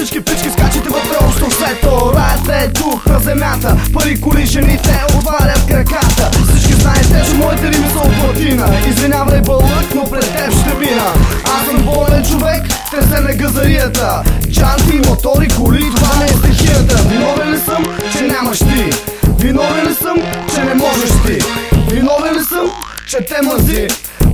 всички пички скачите вътре още сето. Раят е дух на земята, пари, коли, жените отварят краката. Всички знаете, че моите рими са от платина. Извинявай бълък, но пред теб ще мина. Аз съм болен човек, тресе на газарията. Джанти, мотори, коли, това не е стихията. Виновен ли съм, че нямаш ти? Виновен ли съм, че не можеш ти? Виновен ли съм, че те мъзи?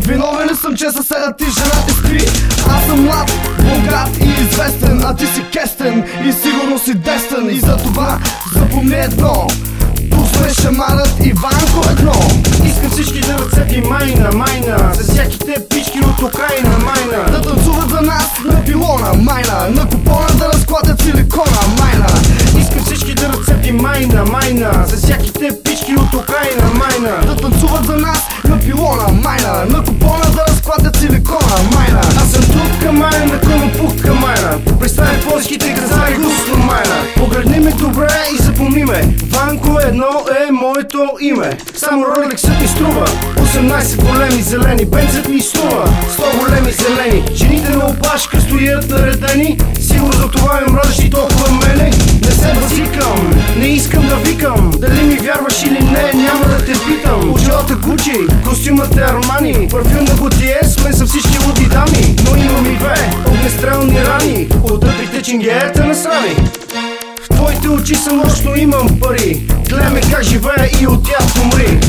Виновен ли съм, че съседът ти жена ти спи? Аз съм млад, богат и известен, а ти си кестен и сигурно си дестен. И за това запомни едно: тук сме шамарът Иванко едно. Искам всички да ръцепи майна, майна, за всяките пички от Украина, майна. Да танцуват за нас на пилона, майна, на купона да разклатят силикона, майна. Искам всички да ръцепи майна, майна, за всяките пички от Украина, майна. Да танцуват за нас на пилона, майна, на купона да разклатят силикона, майна. Аз съм трудка майна, на конопутка майна. Представям полските газари густо майна. Погледни ме добре и запомни ме, Ванко едно е моето име. Само ролексът ми струва 18 големи зелени, бензът ми струва 100 големи зелени. Жените на опашка стоят наредени, сигурно за това им мразиш толкова мене. Не се базикам, не искам да викам, дали ми вярваш или не, няма да те питам. Очилата Гучи, костюмът е Армани, парфюм на Готие, сме за всички луди дами. Но имам и две огнестрелни рани от дъбите ченгеята на срами. В твоите очи съм нощно имам пари, гледай ме как живея и от тях умри.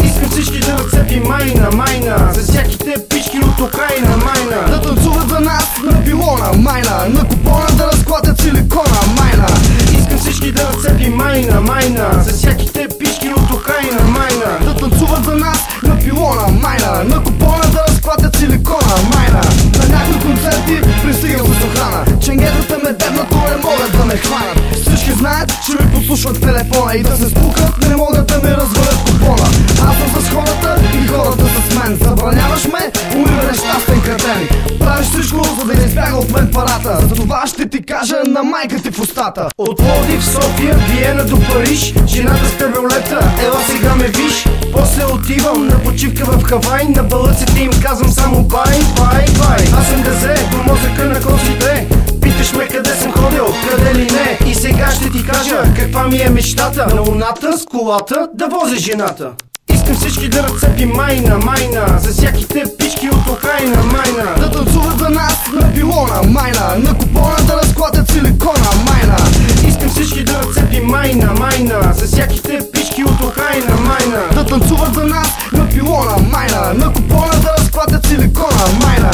Искам всички да ръцепи майна, майна, за всяките пички от Украина, майна. Да танцуват за нас на пилона, майна, на купона да разклатят силикона, майна. Искам всички да ръцепи майна, майна, за всяките пички от Украина, майна. Да танцуват за нас на пилона, майна, на купона да разклатят силикона, майна. На някои концерти пристигам с охрана, ченгетата ме дебнато не могат да ме хванат. Всички знаят, че ми послушват телефона и да се спукат, не могат да ми развалят купона. Аз съм с хората и хората с мен. Забраняваш ме, умира нещастен кретен. Правиш всичко, за да не избяга от мен парата. За това ще ти кажа на майка ти в устата. От Пловдив, София, Виена до Париж, жената с кабриолета, ела сега ме виж. После отивам на почивка в Хавай, на балъците им казвам само бай, бай, бай. Аз съм газе, до мозъка на косите. Питаш ме къде съм ходил, къде ли не. И сега ще ти кажа каква ми е мечтата. На луната с колата да возя жената. Искам всички да ръцепи майна, майна, за всяките пички от Украина, майна. Да танцуват за нас на пилона, майна, на купона да разклатят силикона, майна. Искам всички да ръцепи майна, майна, за всяките пички от Украина, майна. Да танцуват за нас на пилона, майна, на купона да разклатят силикона, майна.